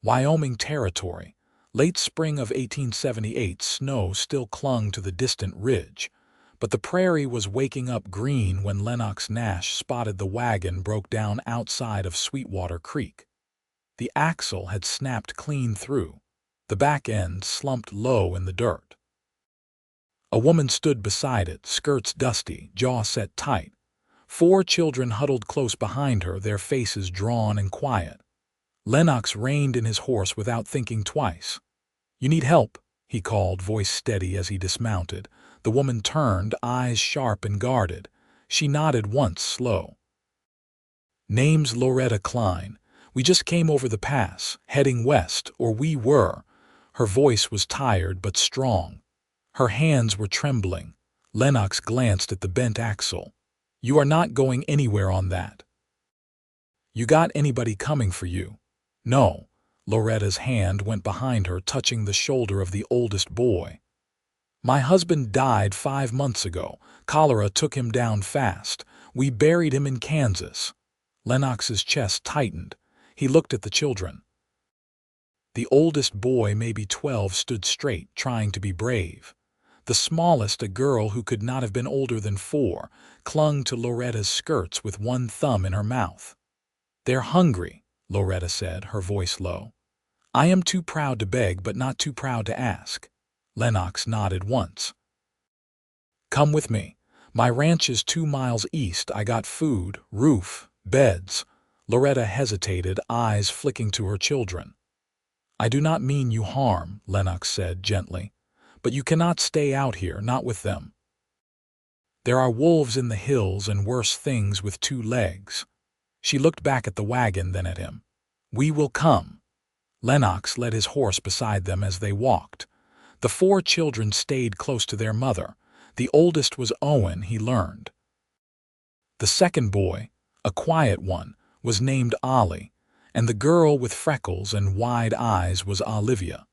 Wyoming Territory. Late spring of 1878, snow still clung to the distant ridge, but the prairie was waking up green when Lennox Nash spotted the wagon broke down outside of Sweetwater Creek. The axle had snapped clean through, the back end slumped low in the dirt. A woman stood beside it, skirts dusty, jaw set tight. 4 children huddled close behind her, their faces drawn and quiet. Lennox reined in his horse without thinking twice. "You need help," he called, voice steady as he dismounted. The woman turned, eyes sharp and guarded. She nodded once, slow. "Name's Loretta Kline. We just came over the pass, heading west, or we were." Her voice was tired but strong. Her hands were trembling. Lennox glanced at the bent axle. "You are not going anywhere on that. You got anybody coming for you?" "No." Loretta's hand went behind her, touching the shoulder of the oldest boy. "My husband died 5 months ago. Cholera took him down fast. We buried him in Kansas." Lennox's chest tightened. He looked at the children. The oldest boy, maybe 12, stood straight, trying to be brave. The smallest, a girl who could not have been older than 4, clung to Loretta's skirts with one thumb in her mouth. "They're hungry," Loretta said, her voice low. "I am too proud to beg, but not too proud to ask." Lennox nodded once. "Come with me. My ranch is 2 miles east. I got food, roof, beds." Loretta hesitated, eyes flicking to her children. "I do not mean you harm," Lennox said gently, "but you cannot stay out here, not with them. There are wolves in the hills and worse things with 2 legs." She looked back at the wagon, then at him. "We will come." Lennox led his horse beside them as they walked. The 4 children stayed close to their mother. The oldest was Owen, he learned. The second boy, a quiet one, was named Ollie, and the girl with freckles and wide eyes was Olivia.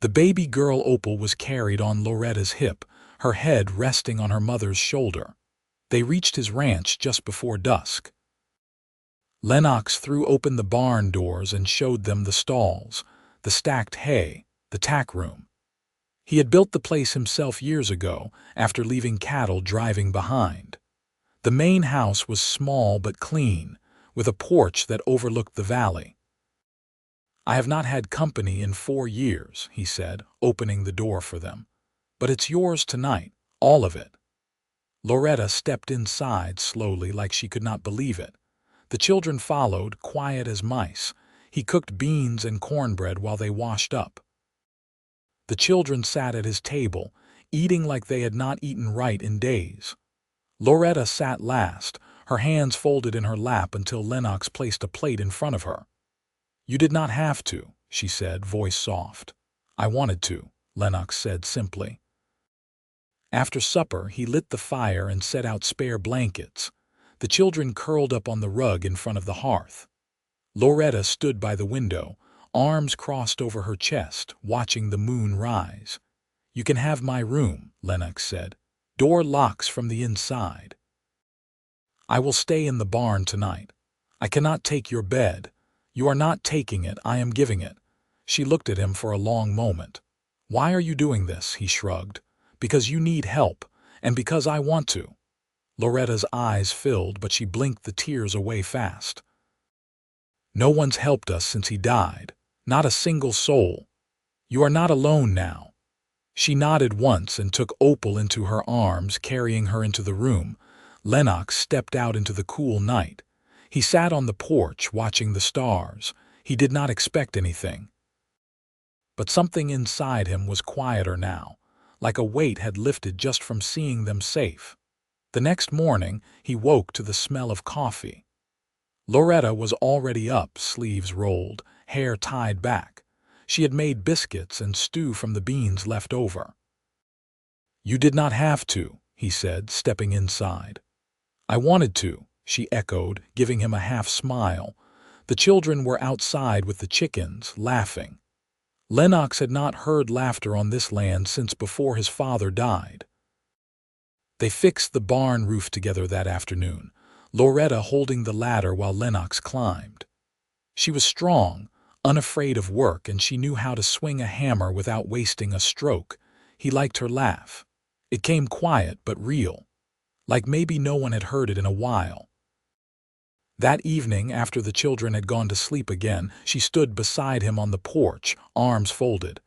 The baby girl Opal was carried on Loretta's hip, her head resting on her mother's shoulder. They reached his ranch just before dusk. Lennox threw open the barn doors and showed them the stalls, the stacked hay, the tack room. He had built the place himself years ago, after leaving cattle driving behind. The main house was small but clean, with a porch that overlooked the valley. "I have not had company in 4 years," he said, opening the door for them. "But it's yours tonight, all of it." Loretta stepped inside slowly, like she could not believe it. The children followed, quiet as mice. He cooked beans and cornbread while they washed up. The children sat at his table, eating like they had not eaten right in days. Loretta sat last, her hands folded in her lap until Lennox placed a plate in front of her. "You did not have to," she said, voice soft. "I wanted to," Lennox said simply. After supper, he lit the fire and set out spare blankets. The children curled up on the rug in front of the hearth. Loretta stood by the window, arms crossed over her chest, watching the moon rise. "You can have my room," Lennox said. "Door locks from the inside." "I will stay in the barn tonight. I cannot take your bed." "You are not taking it, I am giving it." She looked at him for a long moment. "Why are you doing this?" he shrugged. "Because you need help, and because I want to." Loretta's eyes filled, but she blinked the tears away fast. "No one's helped us since he died. Not a single soul. You are not alone now." She nodded once and took Opal into her arms, carrying her into the room. Lennox stepped out into the cool night. He sat on the porch, watching the stars. He did not expect anything. But something inside him was quieter now, like a weight had lifted just from seeing them safe. The next morning, he woke to the smell of coffee. Loretta was already up, sleeves rolled, hair tied back. She had made biscuits and stew from the beans left over. "You did not have to," he said, stepping inside. "I wanted to," she echoed, giving him a half smile. The children were outside with the chickens, laughing. Lennox had not heard laughter on this land since before his father died. They fixed the barn roof together that afternoon, Loretta holding the ladder while Lennox climbed. She was strong, unafraid of work, and she knew how to swing a hammer without wasting a stroke. He liked her laugh. It came quiet but real, like maybe no one had heard it in a while. That evening, after the children had gone to sleep again, she stood beside him on the porch, arms folded.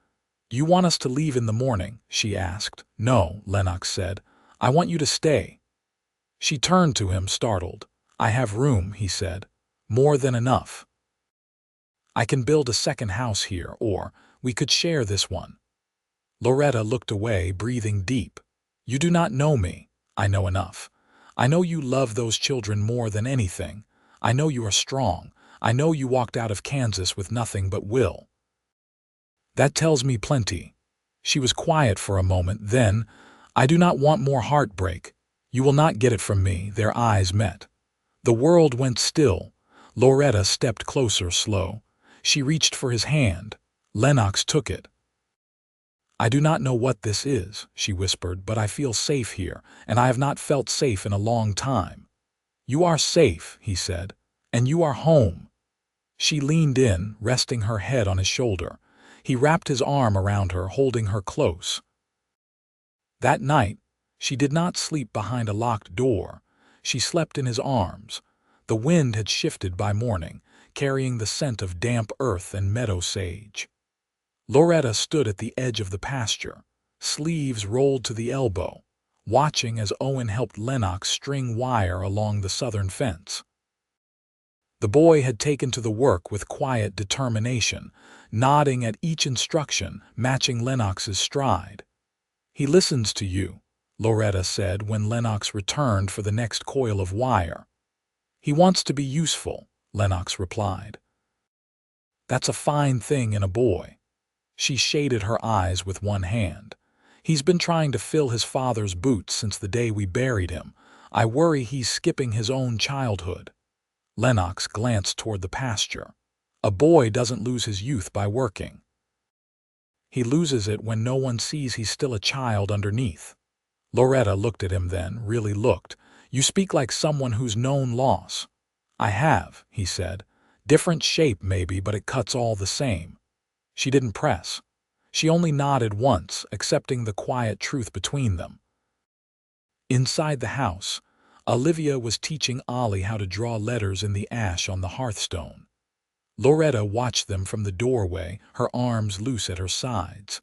"You want us to leave in the morning?" she asked. "No," Lennox said. "I want you to stay." She turned to him, startled. "I have room," he said. "More than enough. I can build a second house here, or we could share this one." Loretta looked away, breathing deep. "You do not know me. I know enough. I know you love those children more than anything. I know you are strong. I know you walked out of Kansas with nothing but will. That tells me plenty." She was quiet for a moment, then, "I do not want more heartbreak. You will not get it from me." Their eyes met. The world went still. Loretta stepped closer, slow. She reached for his hand. Lennox took it. "I do not know what this is," she whispered, "but I feel safe here, and I have not felt safe in a long time." "You are safe," he said, "and you are home." She leaned in, resting her head on his shoulder. He wrapped his arm around her, holding her close. That night, she did not sleep behind a locked door. She slept in his arms. The wind had shifted by morning, carrying the scent of damp earth and meadow sage. Loretta stood at the edge of the pasture, sleeves rolled to the elbow, watching as Owen helped Lennox string wire along the southern fence. The boy had taken to the work with quiet determination, nodding at each instruction, matching Lennox's stride. "He listens to you," Loretta said when Lennox returned for the next coil of wire. "He wants to be useful," Lennox replied. "That's a fine thing in a boy." She shaded her eyes with one hand. "He's been trying to fill his father's boots since the day we buried him. I worry he's skipping his own childhood." Lennox glanced toward the pasture. "A boy doesn't lose his youth by working. He loses it when no one sees he's still a child underneath." Loretta looked at him then, really looked. "You speak like someone who's known loss." "I have," he said. "Different shape maybe, but it cuts all the same." She didn't press. She only nodded once, accepting the quiet truth between them. Inside the house, Olivia was teaching Ollie how to draw letters in the ash on the hearthstone. Loretta watched them from the doorway, her arms loose at her sides.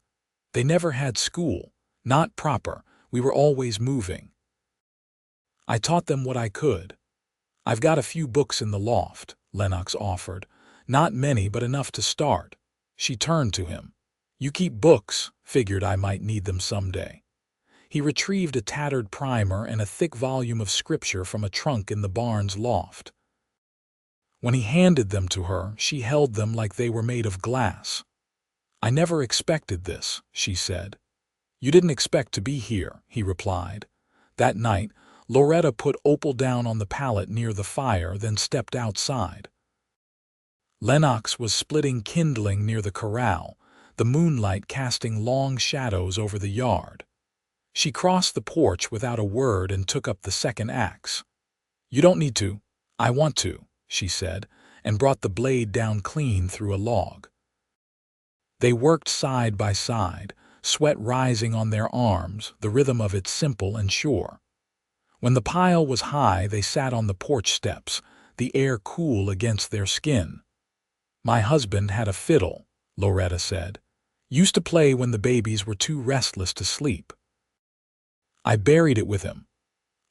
"They never had school. Not proper. We were always moving. I taught them what I could." "I've got a few books in the loft," Lennox offered. "Not many, but enough to start." She turned to him. "You keep books. Figured I might need them someday." He retrieved a tattered primer and a thick volume of scripture from a trunk in the barn's loft. When he handed them to her, she held them like they were made of glass. "I never expected this," she said. "You didn't expect to be here," he replied. That night, Loretta put Opal down on the pallet near the fire, then stepped outside. Lennox was splitting kindling near the corral, the moonlight casting long shadows over the yard. She crossed the porch without a word and took up the second axe. "You don't need to. I want to," she said, and brought the blade down clean through a log. They worked side by side, sweat rising on their arms, the rhythm of it simple and sure. When the pile was high, they sat on the porch steps, the air cool against their skin. "My husband had a fiddle," Loretta said. "Used to play when the babies were too restless to sleep. I buried it with him."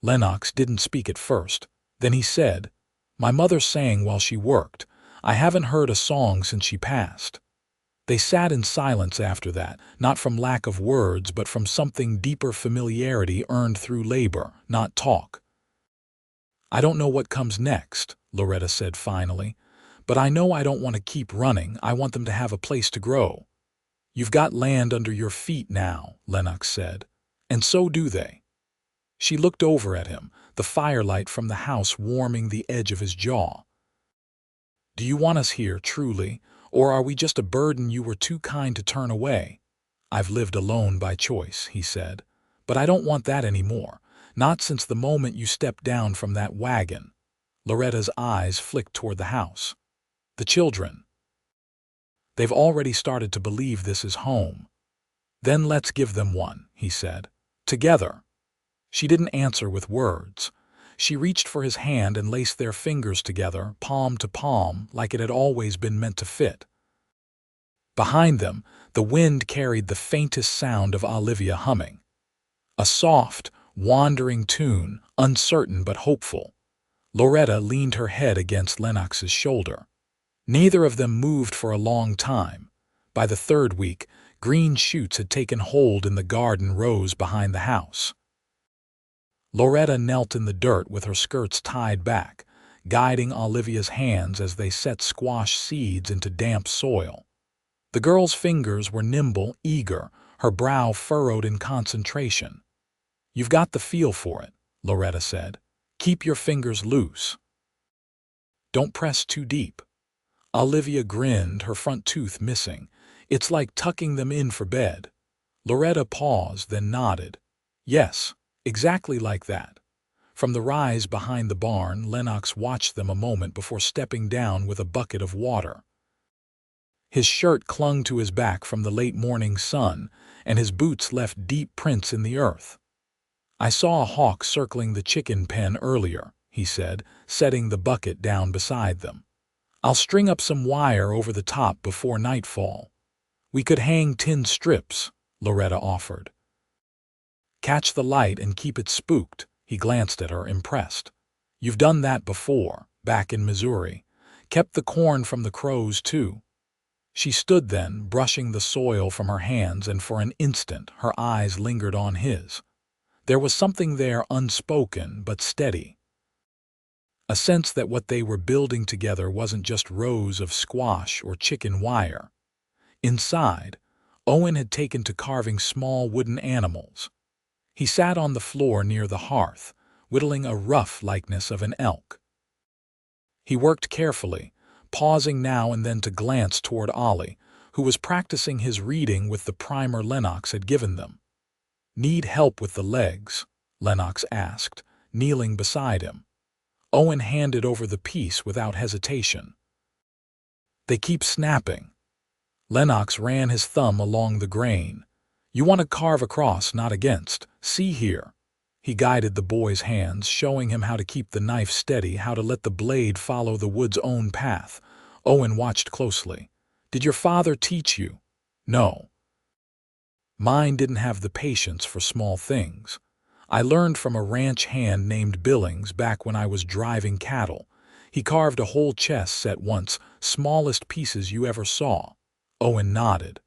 Lennox didn't speak at first. Then he said, "My mother sang while she worked. I haven't heard a song since she passed." They sat in silence after that, not from lack of words, but from something deeper, familiarity earned through labor, not talk. "I don't know what comes next," Loretta said finally, "but I know I don't want to keep running. I want them to have a place to grow." "You've got land under your feet now," Lennox said, "and so do they." She looked over at him, the firelight from the house warming the edge of his jaw. "Do you want us here, truly, or are we just a burden you were too kind to turn away?" "I've lived alone by choice," he said, "but I don't want that anymore, not since the moment you stepped down from that wagon." Loretta's eyes flicked toward the house. "The children." They've already started to believe this is home. Then let's give them one, he said. Together. She didn't answer with words. She reached for his hand and laced their fingers together, palm to palm, like it had always been meant to fit. Behind them, the wind carried the faintest sound of Olivia humming. A soft, wandering tune, uncertain but hopeful. Loretta leaned her head against Lennox's shoulder. Neither of them moved for a long time. By the third week, green shoots had taken hold in the garden rows behind the house. Loretta knelt in the dirt with her skirts tied back, guiding Olivia's hands as they set squash seeds into damp soil. The girl's fingers were nimble, eager, her brow furrowed in concentration. "You've got the feel for it," Loretta said. "Keep your fingers loose. Don't press too deep." Olivia grinned, her front tooth missing. "It's like tucking them in for bed." Loretta paused, then nodded. "Yes, exactly like that." From the rise behind the barn, Lennox watched them a moment before stepping down with a bucket of water. His shirt clung to his back from the late morning sun, and his boots left deep prints in the earth. "I saw a hawk circling the chicken pen earlier," he said, setting the bucket down beside them. "I'll string up some wire over the top before nightfall." "We could hang tin strips," Loretta offered. "Catch the light and keep it spooked," he glanced at her, impressed. "You've done that before, back in Missouri. Kept the corn from the crows, too." She stood then, brushing the soil from her hands, and for an instant her eyes lingered on his. There was something there unspoken but steady. A sense that what they were building together wasn't just rows of squash or chicken wire. Inside, Owen had taken to carving small wooden animals. He sat on the floor near the hearth, whittling a rough likeness of an elk. He worked carefully, pausing now and then to glance toward Ollie, who was practicing his reading with the primer Lennox had given them. "Need help with the legs?" Lennox asked, kneeling beside him. Owen handed over the piece without hesitation. "They keep snapping." Lennox ran his thumb along the grain. "You want to carve across, not against. See here." He guided the boy's hands, showing him how to keep the knife steady, how to let the blade follow the wood's own path. Owen watched closely. "Did your father teach you?" "No. Mine didn't have the patience for small things. I learned from a ranch hand named Billings back when I was driving cattle. He carved a whole chess set once, smallest pieces you ever saw." Owen nodded.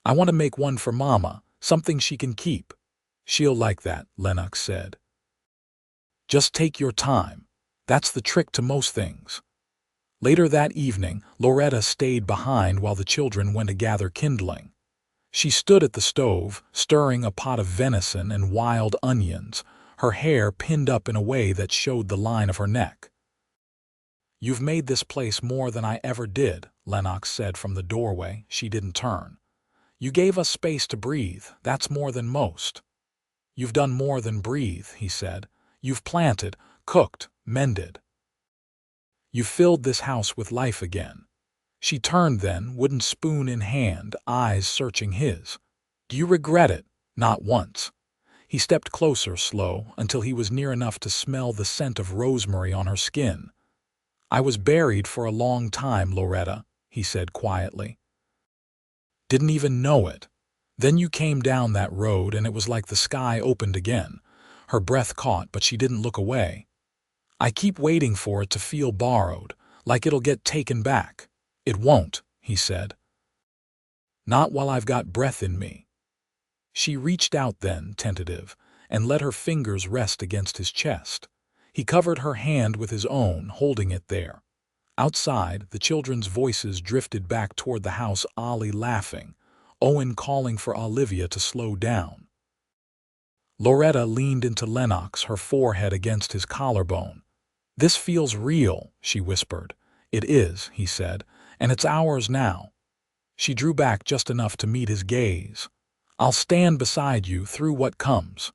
"I want to make one for Mama, something she can keep." "She'll like that," Lennox said. "Just take your time. That's the trick to most things." Later that evening, Loretta stayed behind while the children went to gather kindling. She stood at the stove, stirring a pot of venison and wild onions, her hair pinned up in a way that showed the line of her neck. "You've made this place more than I ever did," Lennox said from the doorway. She didn't turn. "You gave us space to breathe. That's more than most." "You've done more than breathe," he said. "You've planted, cooked, mended. You filled this house with life again." She turned then, wooden spoon in hand, eyes searching his. "Do you regret it?" "Not once." He stepped closer, slow, until he was near enough to smell the scent of rosemary on her skin. "I was buried for a long time, Loretta," he said quietly. "Didn't even know it. Then you came down that road and it was like the sky opened again." Her breath caught, but she didn't look away. "I keep waiting for it to feel borrowed, like it'll get taken back." "It won't," he said. "Not while I've got breath in me." She reached out then, tentative, and let her fingers rest against his chest. He covered her hand with his own, holding it there. Outside, the children's voices drifted back toward the house, Ollie laughing, Owen calling for Olivia to slow down. Loretta leaned into Lennox, her forehead against his collarbone. "This feels real," she whispered. "It is," he said, "and it's ours now." She drew back just enough to meet his gaze. "I'll stand beside you through what comes.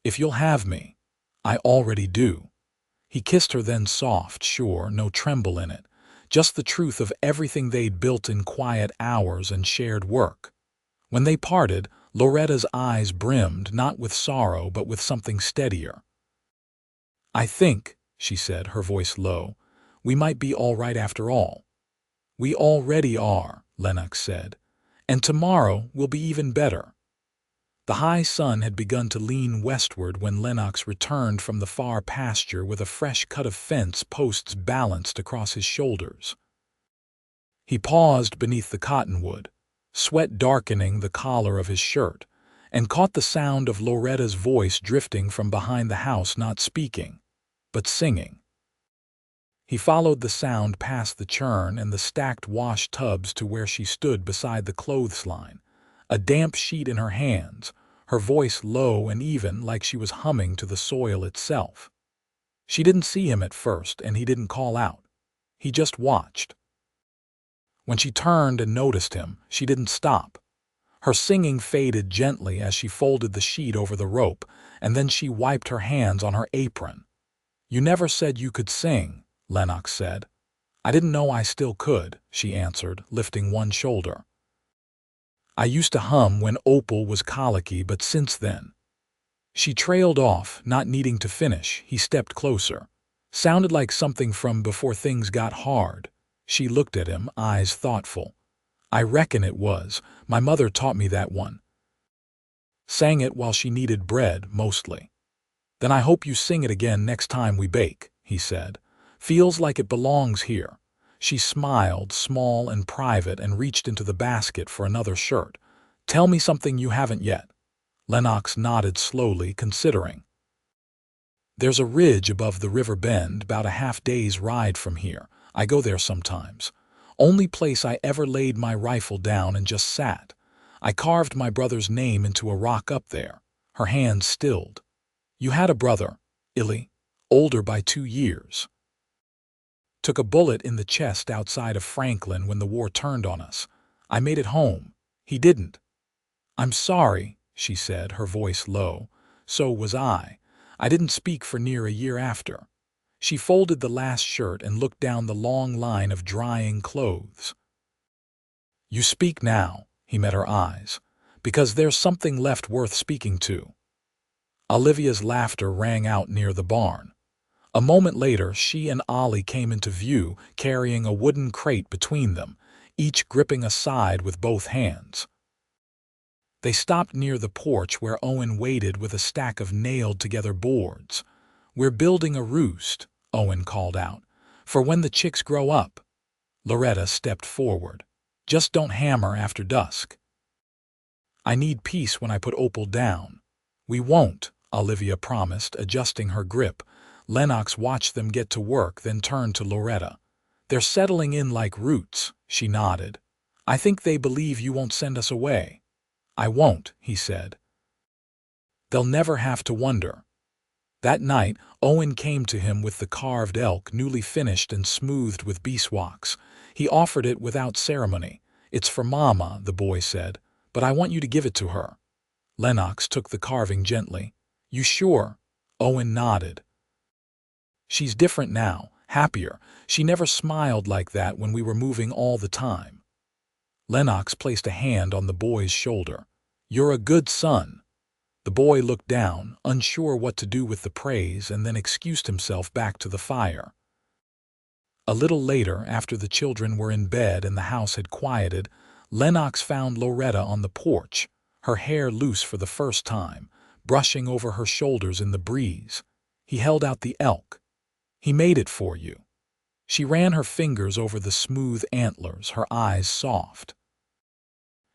If you'll have me." "I already do." He kissed her then, soft, sure, no tremble in it. just the truth of everything they'd built in quiet hours and shared work. When they parted, Loretta's eyes brimmed not with sorrow but with something steadier. "I think," she said, her voice low, "we might be all right after all." "We already are," Lennox said, "and tomorrow will be even better." The high sun had begun to lean westward when Lennox returned from the far pasture with a fresh cut of fence posts balanced across his shoulders. He paused beneath the cottonwood, sweat darkening the collar of his shirt, and caught the sound of Loretta's voice drifting from behind the house, not speaking, but singing. He followed the sound past the churn and the stacked wash tubs to where she stood beside the clothesline, a damp sheet in her hands, her voice low and even like she was humming to the soil itself. She didn't see him at first, and he didn't call out. He just watched. When she turned and noticed him, she didn't stop. Her singing faded gently as she folded the sheet over the rope, and then she wiped her hands on her apron. "You never said you could sing," Lennox said. "I didn't know I still could," she answered, lifting one shoulder. "I used to hum when Opal was colicky, but since then—" She trailed off, not needing to finish. He stepped closer. "Sounded like something from before things got hard." She looked at him, eyes thoughtful. "I reckon it was. My mother taught me that one. Sang it while she kneaded bread, mostly." "Then I hope you sing it again next time we bake," he said. "Feels like it belongs here." She smiled, small and private, and reached into the basket for another shirt. "Tell me something you haven't yet." Lennox nodded slowly, considering. "There's a ridge above the river bend, about a half-day's ride from here. I go there sometimes. Only place I ever laid my rifle down and just sat. I carved my brother's name into a rock up there." Her hands stilled. "You had a brother, Illy, older by 2 years. Took a bullet in the chest outside of Franklin when the war turned on us. I made it home. He didn't." "I'm sorry," she said, her voice low. "So was I. I didn't speak for near a year after." She folded the last shirt and looked down the long line of drying clothes. "You speak now," he met her eyes, "because there's something left worth speaking to." Olivia's laughter rang out near the barn. A moment later, she and Ollie came into view, carrying a wooden crate between them, each gripping a side with both hands. They stopped near the porch where Owen waited with a stack of nailed-together boards. "We're building a roost," Owen called out, "for when the chicks grow up." Loretta stepped forward. "Just don't hammer after dusk." "I need peace when I put Opal down." "We won't," Olivia promised, adjusting her grip. Lennox watched them get to work, then turned to Loretta. "They're settling in like roots," she nodded. "I think they believe you won't send us away." "I won't," he said. "They'll never have to wonder." That night, Owen came to him with the carved elk, newly finished and smoothed with beeswax. He offered it without ceremony. "It's for Mama," the boy said, "but I want you to give it to her." Lennox took the carving gently. "You sure?" Owen nodded. "She's different now, happier. She never smiled like that when we were moving all the time." Lennox placed a hand on the boy's shoulder. "You're a good son." The boy looked down, unsure what to do with the praise, and then excused himself back to the fire. A little later, after the children were in bed and the house had quieted, Lennox found Loretta on the porch, her hair loose for the first time, brushing over her shoulders in the breeze. He held out the elk. "He made it for you." She ran her fingers over the smooth antlers, her eyes soft.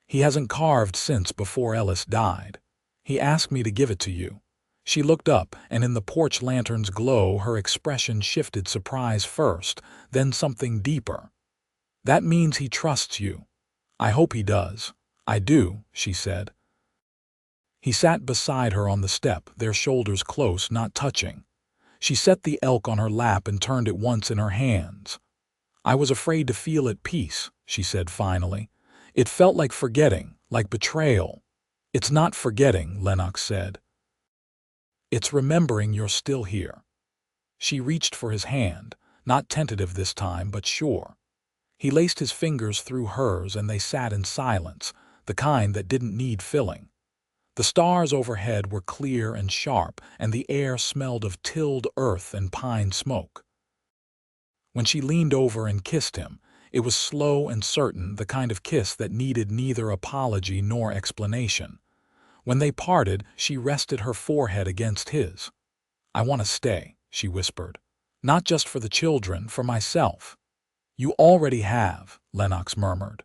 "He hasn't carved since before Ellis died. He asked me to give it to you." She looked up, and in the porch lantern's glow her expression shifted, surprise first, then something deeper. "That means he trusts you." "I hope he does." "I do," she said. He sat beside her on the step, their shoulders close, not touching. She set the elk on her lap and turned it once in her hands. "I was afraid to feel at peace," she said finally. "It felt like forgetting, like betrayal." "It's not forgetting," Lennox said. "It's remembering you're still here." She reached for his hand, not tentative this time, but sure. He laced his fingers through hers and they sat in silence, the kind that didn't need filling. The stars overhead were clear and sharp, and the air smelled of tilled earth and pine smoke. When she leaned over and kissed him, it was slow and certain, the kind of kiss that needed neither apology nor explanation. When they parted, she rested her forehead against his. "I want to stay," she whispered. "Not just for the children, for myself." "You already have," Lennox murmured.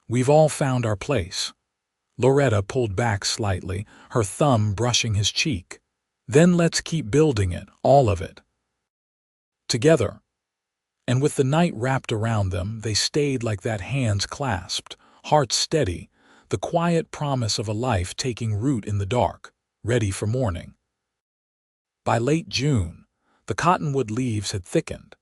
"We've all found our place." Loretta pulled back slightly, her thumb brushing his cheek. "Then let's keep building it, all of it. Together." And with the night wrapped around them, they stayed like that, hands clasped, hearts steady, the quiet promise of a life taking root in the dark, ready for morning. By late June, the cottonwood leaves had thickened,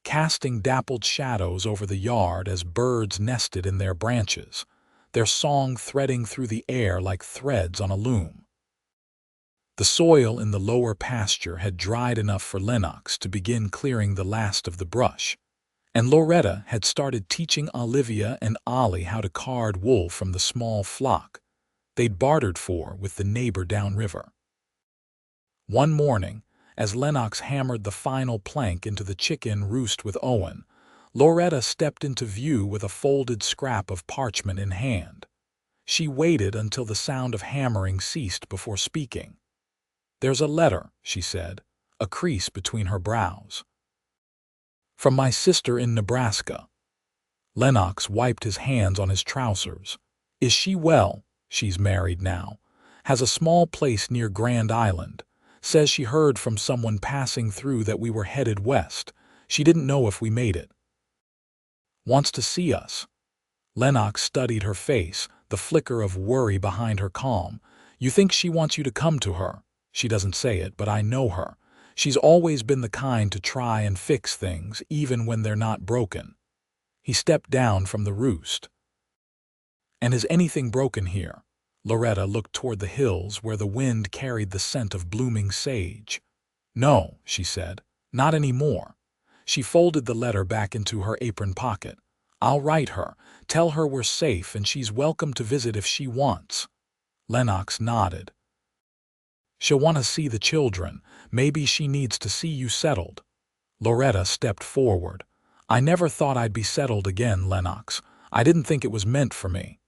casting dappled shadows over the yard as birds nested in their branches, their song threading through the air like threads on a loom. The soil in the lower pasture had dried enough for Lennox to begin clearing the last of the brush, and Loretta had started teaching Olivia and Ollie how to card wool from the small flock they'd bartered for with the neighbor downriver. One morning, as Lennox hammered the final plank into the chicken roost with Owen, Loretta stepped into view with a folded scrap of parchment in hand. She waited until the sound of hammering ceased before speaking. "There's a letter," she said, a crease between her brows. "From my sister in Nebraska." Lennox wiped his hands on his trousers. "Is she well? She's married now. Has a small place near Grand Island. Says she heard from someone passing through that we were headed west. She didn't know if we made it. Wants to see us." Lennox studied her face, the flicker of worry behind her calm. "You think she wants you to come to her? She doesn't say it, but I know her. She's always been the kind to try and fix things, even when they're not broken." He stepped down from the roost. "And is anything broken here?" Loretta looked toward the hills where the wind carried the scent of blooming sage. "No," she said, "not anymore." She folded the letter back into her apron pocket. "I'll write her, tell her we're safe and she's welcome to visit if she wants." Lennox nodded. "She'll want to see the children. Maybe she needs to see you settled." Loretta stepped forward. "I never thought I'd be settled again, Lennox. I didn't think it was meant for me."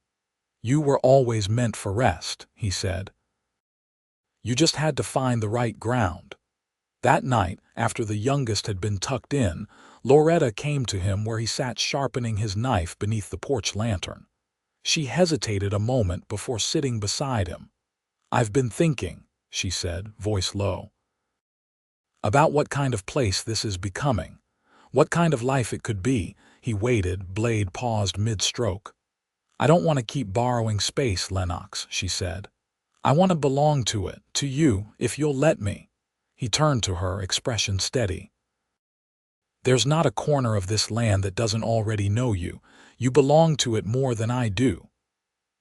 "You were always meant for rest," he said. "You just had to find the right ground." That night, after the youngest had been tucked in, Loretta came to him where he sat sharpening his knife beneath the porch lantern. She hesitated a moment before sitting beside him. "I've been thinking," she said, voice low, "about what kind of place this is becoming. What kind of life it could be." He waited, blade paused mid-stroke. "I don't want to keep borrowing space, Lennox," she said. "I want to belong to it, to you, if you'll let me." He turned to her, expression steady. "There's not a corner of this land that doesn't already know you. You belong to it more than I do.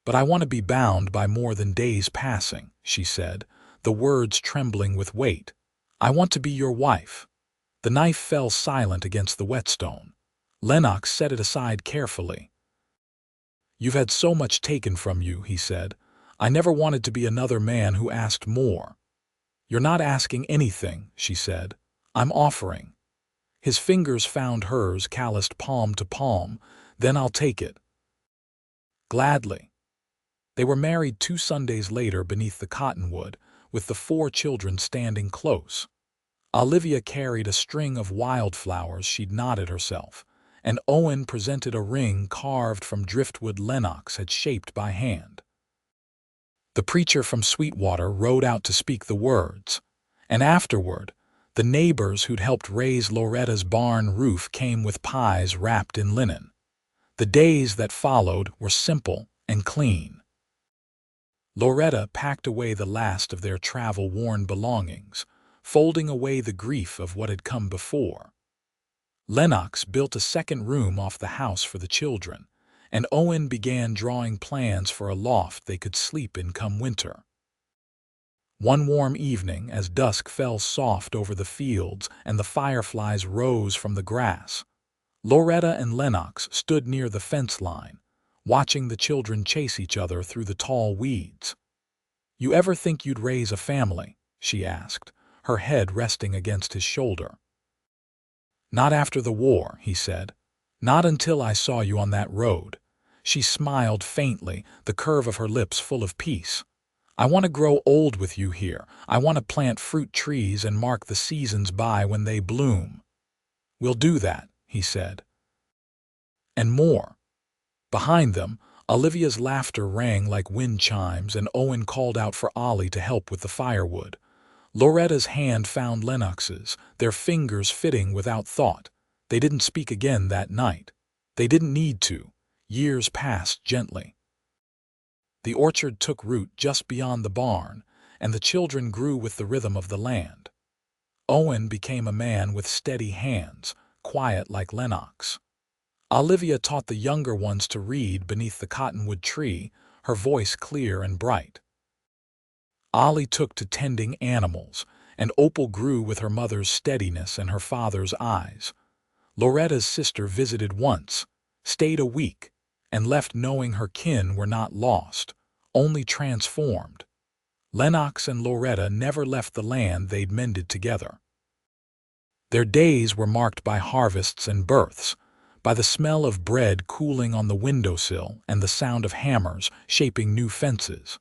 But I want to be bound by more than days passing," she said, the words trembling with weight. "I want to be your wife." The knife fell silent against the whetstone. Lennox set it aside carefully. "You've had so much taken from you," he said. "I never wanted to be another man who asked more." "You're not asking anything," she said. "I'm offering." His fingers found hers, calloused palm to palm. "Then I'll take it." "Gladly." They were married 2 Sundays later beneath the cottonwood, with the 4 children standing close. Olivia carried a string of wildflowers she'd knotted herself, and Owen presented a ring carved from driftwood Lennox had shaped by hand. The preacher from Sweetwater rode out to speak the words, and afterward, the neighbors who'd helped raise Loretta's barn roof came with pies wrapped in linen. The days that followed were simple and clean. Loretta packed away the last of their travel-worn belongings, folding away the grief of what had come before. Lennox built a second room off the house for the children, and Owen began drawing plans for a loft they could sleep in come winter. One warm evening, as dusk fell soft over the fields and the fireflies rose from the grass, Loretta and Lennox stood near the fence line, watching the children chase each other through the tall weeds. "You ever think you'd raise a family?" she asked, her head resting against his shoulder. "Not after the war," he said. "Not until I saw you on that road." She smiled faintly, the curve of her lips full of peace. "I want to grow old with you here. I want to plant fruit trees and mark the seasons by when they bloom." "We'll do that," he said. And more. Behind them, Olivia's laughter rang like wind chimes, and Owen called out for Ollie to help with the firewood. Loretta's hand found Lennox's, their fingers fitting without thought. They didn't speak again that night. They didn't need to. Years passed gently. The orchard took root just beyond the barn, and the children grew with the rhythm of the land. Owen became a man with steady hands, quiet like Lennox. Olivia taught the younger ones to read beneath the cottonwood tree, her voice clear and bright. Ollie took to tending animals, and Opal grew with her mother's steadiness and her father's eyes. Loretta's sister visited once, stayed a week, and left knowing her kin were not lost, only transformed. Lennox and Loretta never left the land they'd mended together. Their days were marked by harvests and births, by the smell of bread cooling on the windowsill and the sound of hammers shaping new fences.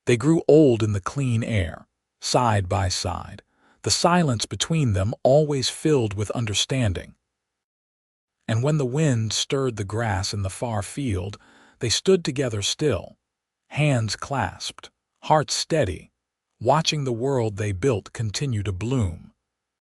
They grew old in the clean air, side by side, the silence between them always filled with understanding. And when the wind stirred the grass in the far field, they stood together still, hands clasped, hearts steady, watching the world they built continue to bloom.